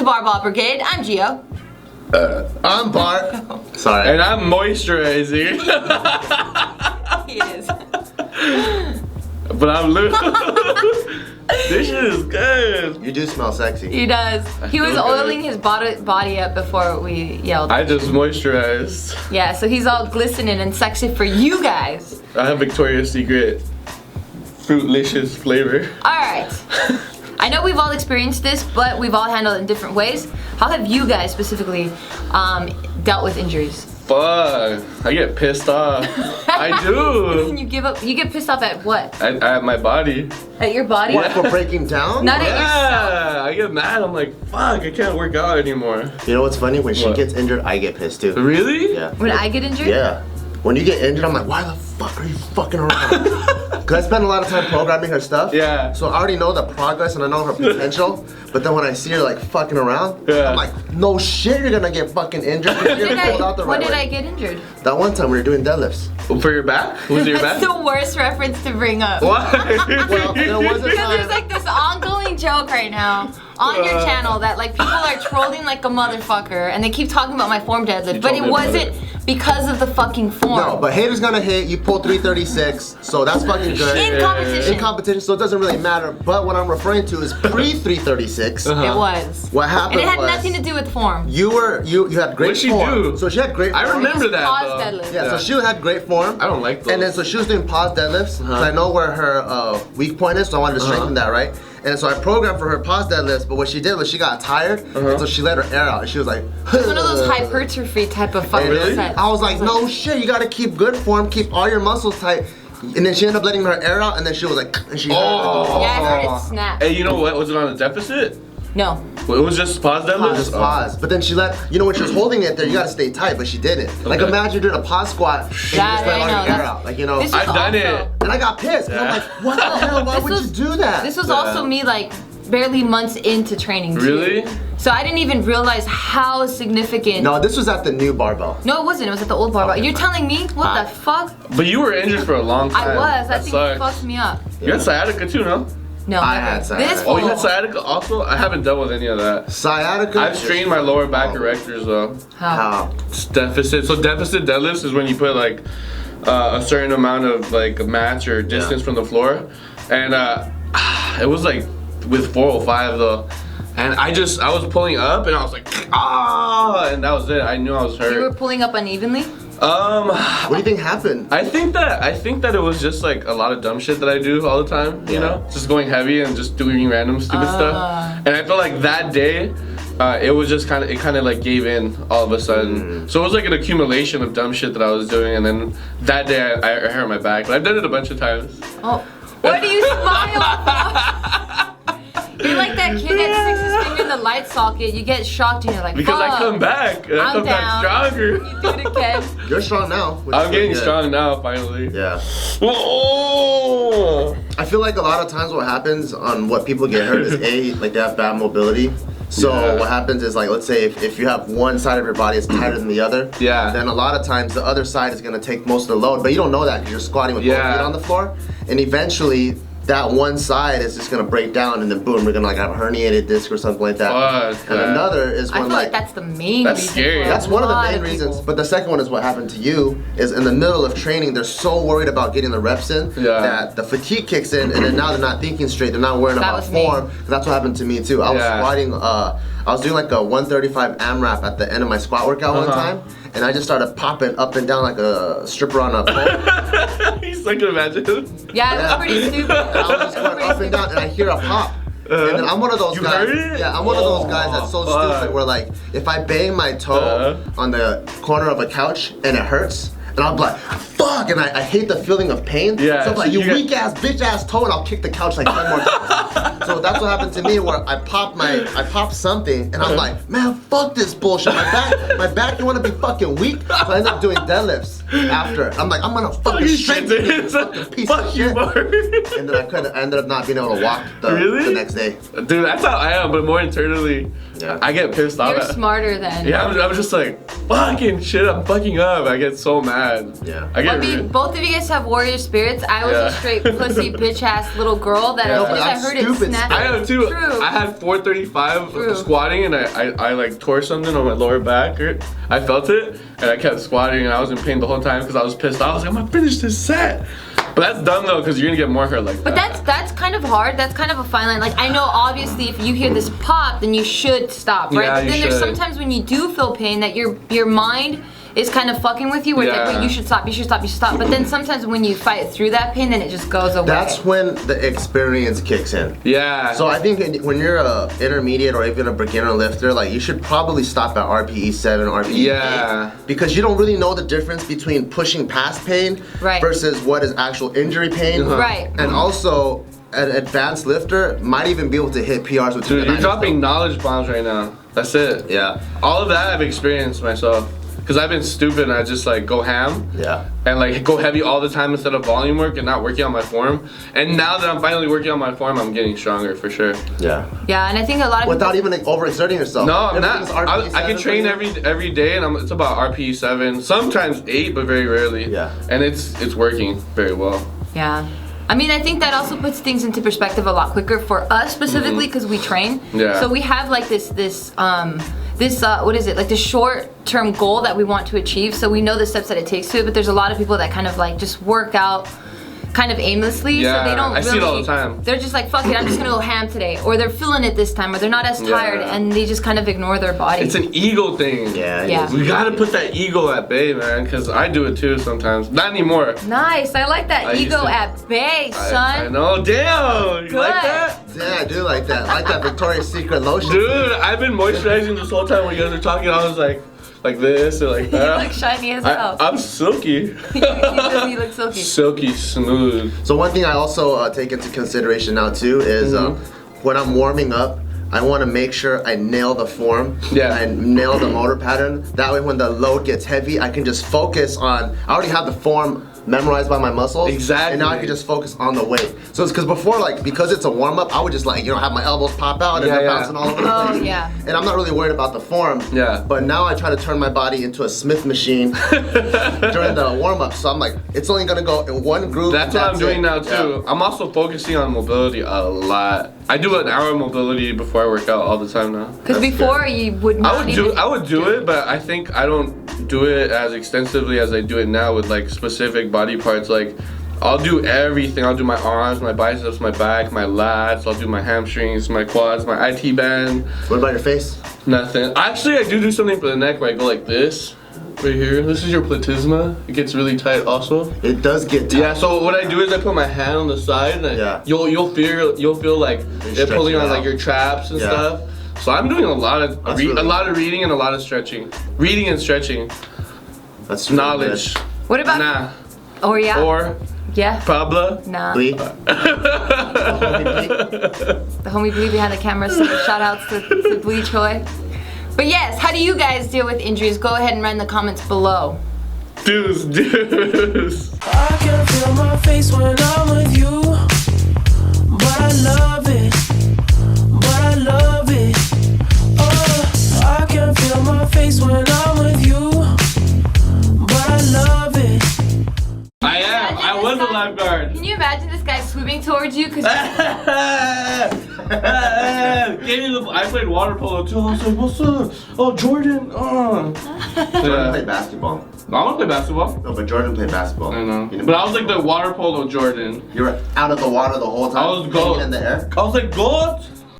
Barbell Brigade. I'm Gio. I'm Bart. Sorry. And I'm moisturizing. He is. But I'm Luke. This shit is good. You do smell sexy. He does. He was oiling his body up before we yelled. I just moisturized. Yeah, so he's all glistening and sexy for you guys. I have Victoria's Secret Fruitlicious flavor. Alright. I know we've all experienced this, but we've all handled it in different ways. How have you guys specifically dealt with injuries? Fuck. I get pissed off. I do. You give up. You get pissed off at what? At my body. At your body? What, for breaking down? Not at yourself. Yeah, I get mad. I'm like, fuck, I can't work out anymore. You know what's funny? When she What? gets injured, I get pissed too. Really? Yeah. When I get injured? Yeah. When you get injured, I'm like, why the fuck are you fucking around? Because I spend a lot of time programming her stuff. Yeah. So I already know the progress and I know her potential. But then when I see her like fucking around, Yeah. I'm like, no shit, you're gonna get fucking injured. When did I get injured? That one time we were doing deadlifts. For your back? Was it your back? That's the worst reference to bring up. Why? Well, there was a Because time. there's like this ongoing joke right now on your channel that like people are trolling like a motherfucker and they keep talking about my form deadlift, but it wasn't because of the fucking form. No, but haters gonna hate. You pulled 336, so that's fucking good. In competition. In competition, so it doesn't really matter. But what I'm referring to is pre-336. It was. What happened And it had was nothing to do with form. you had great What'd she form. do? So she had great form. I remember that. Pause though. deadlift. Yeah, so she had great form. I don't like those. And then so she was doing pause deadlifts. 'Cause I know where her weak point is, so I wanted to strengthen that, right? And so I programmed for her pause deadlifts, but what she did was she got tired, and so she let her air out. And she was like, It's one of those hypertrophy type of fucking Really? sets. I was like, no shit, you gotta keep good form, keep all your muscles tight. And then she ended up letting her air out, and then she was like, and she Yeah, I heard it snap. Hey, you know what? Was it on a deficit? No. Well, it was just pause deadlift? just pause. But then she let, you know, when she was holding it there, you gotta stay tight, but she didn't. Like Okay. imagine doing a pause squat and you Yeah, just let I all know, your air that's- out. Like, you know. This was I've done also- it. And I got pissed. And I'm like, what the hell? Why This would was- you do that? This was also me like barely months into training too. Really? So I didn't even realize how significant. No, this was at the new barbell. No, it wasn't. It was at the old barbell. Okay, You're fine. telling me? What the fuck? But you were injured for a long time. I was. I That think it sucks. fucked me up. You had sciatica too, no? No, I never. had sciatica. This Oh, you fool. had sciatica also? I haven't dealt with any of that. Sciatica. I've strained my lower back erectors though. How? It's deficit. So deficit deadlifts is when you put like a certain amount of like match or distance from the floor, and it was like with 405 though, and I was pulling up and I was like and that was it. I knew I was hurt. You were pulling up unevenly? What do you think happened? I think that it was just like a lot of dumb shit that I do all the time, you know? Just going heavy and just doing random stupid stuff. And I felt like that day, it was just kind of like gave in all of a sudden. So it was like an accumulation of dumb shit that I was doing, and then that day I hurt my back. But I've done it a bunch of times. Oh. What do you smile for? You're like that kid that sticks his finger in the light socket. You get shocked and you're like, Because I fuck. come back, and I I'm come back down. stronger. You do it again. You're strong now. which I'm is getting good. strong now, finally. Yeah. Oh. I feel like a lot of times what happens on what people get hurt is like they have bad mobility. So what happens is like, let's say if you have one side of your body is tighter than the other, then a lot of times the other side is gonna take most of the load, but you don't know that because you're squatting with both feet on the floor, and eventually that one side is just gonna break down, and then boom, we're gonna like have a herniated disc or something like that. Fuck and that. another is I when feel like like that's the main That's reason. scary. for a that's one of the lot main reasons. people. But the second one is what happened to you is in the middle of training, they're so worried about getting the reps in that the fatigue kicks in, and then now they're not thinking straight. They're not worrying about was me. form. 'Cause that's what happened to me too. I was squatting. I was doing like a 135 AMRAP at the end of my squat workout one time, and I just started popping up and down like a stripper on a pole. He's like, imagine. Yeah, it was pretty stupid. And I was just going up and down, and I hear a pop. And then I'm one of those guys. heard it? Yeah, I'm one of those guys that's so stupid where like if I bang my toe on the corner of a couch and it hurts, and I'm like, fuck, and I hate the feeling of pain. Yeah, So I'm like, so you you weak ass bitch ass toe, and I'll kick the couch like 10 more times. So that's what happened to me where I popped something, and I'm like, man, fuck this bullshit. My back, you wanna be fucking weak? So I ended up doing deadlifts after. I'm like, I'm gonna fucking strengthen you, fucking piece of shit. And then I ended up not being able to walk the next day. Dude, that's how I am, but more internally. Yeah. I get pissed off. You're smarter than. Yeah, I'm just like, fucking shit, I'm fucking up. I get so mad. Yeah. I get I mean, both of you guys have warrior spirits. I was a straight pussy bitch ass little girl that as soon as I heard it snap. I have too. True. I had 435 squatting, and I like tore something on my lower back. I felt it, and I kept squatting, and I was in pain the whole time because I was pissed off. I was like, I'm gonna finish this set. But that's dumb though, because you're gonna get more hurt like that. But that's kind of hard. That's kind of a fine line. Like I know obviously if you hear this pop, then you should stop, right? Yeah, but then there's sometimes when you do feel pain that your mind is kind of fucking with you where it's like, wait, you should stop, you should stop, you should stop. But then sometimes when you fight through that pain, then it just goes away. That's when the experience kicks in. Yeah. So I think when you're a intermediate or even a beginner lifter, like you should probably stop at RPE 7, RPE 8. Because you don't really know the difference between pushing past pain versus what is actual injury pain. Right. And also, an advanced lifter might even be able to hit PRs with Dude, you're dropping knowledge bombs right now. That's it. Yeah. All of that I've experienced myself. Because I've been stupid and I just like go ham. Yeah. And like go heavy all the time instead of volume work and not working on my form. And now that I'm finally working on my form, I'm getting stronger for sure. Yeah. Yeah, and I think a lot of without even like, overexerting yourself. No, I'm not. I can train every day, and it's about RPE 7, sometimes 8, but very rarely. Yeah. And it's working very well. Yeah. I mean, I think that also puts things into perspective a lot quicker for us specifically because we train. Yeah. So we have like this what is it, like the short-term goal that we want to achieve, so we know the steps that it takes to it, but there's a lot of people that kind of like just work out kind of aimlessly, so they don't really, see it all the time. They're just like, fuck it, I'm just gonna go ham today, or they're feeling it this time, or they're not as tired, and they just kind of ignore their body. It's an ego thing. Yeah. We gotta put that ego at bay, man, because I do it too sometimes. Not anymore. Nice, I like that. Ego at bay, son. I know, damn, you like that? Yeah, I do like that. I like that Victoria's Secret lotion. Dude, I've been moisturizing this whole time when you guys are talking. I was like this or like that. You look shiny as hell. I'm silky. You look silky. Silky smooth. So one thing I also take into consideration now too is when I'm warming up, I want to make sure I nail the form. Yeah. I nail the motor pattern. That way when the load gets heavy, I can just focus on, I already have the form memorized by my muscles. Exactly. And now I can just focus on the weight. So it's because before, like, because it's a warm up, I would just like, have my elbows pop out and they're bouncing all over the place. Oh, yeah. And I'm not really worried about the form. Yeah. But now I try to turn my body into a Smith machine during the warm up. So I'm like, it's only gonna go in one groove. That's what I'm doing now too. Yeah. I'm also focusing on mobility a lot. I do an hour of mobility before I work out all the time now. Because before you would not I would do it, but I think I don't do it as extensively as I do it now with like specific body parts. Like I'll do everything. I'll do my arms, my biceps, my back, my lats. I'll do my hamstrings, my quads, my IT band. What about your face? Nothing. Actually, I do something for the neck where I go like this. Right here. This is your platysma. It gets really tight also. It does get tight. Yeah, so what I do is I put my hand on the side and you'll feel like it pulling on like your traps and stuff. So I'm doing a lot of reading and a lot of stretching. Reading and stretching. That's really knowledge. Good. What about Or Pablo. Nah. Lee. The homie Blee behind the camera, so shout outs to Blee Choi. But yes, how do you guys deal with injuries? Go ahead and write in the comments below. Deuce. I can feel my face when I'm with you, but I love it, Oh, I can feel my face when I'm with you, but I love it. I was a lifeguard. Can you imagine this guy swimming towards you? I played water polo too. I was like, what's up? Oh, Jordan. Jordan played basketball. I want to play basketball. No, but Jordan played basketball. I know. But I was like the water polo Jordan. You were out of the water the whole time? I was goat. In the air? I was like, goat.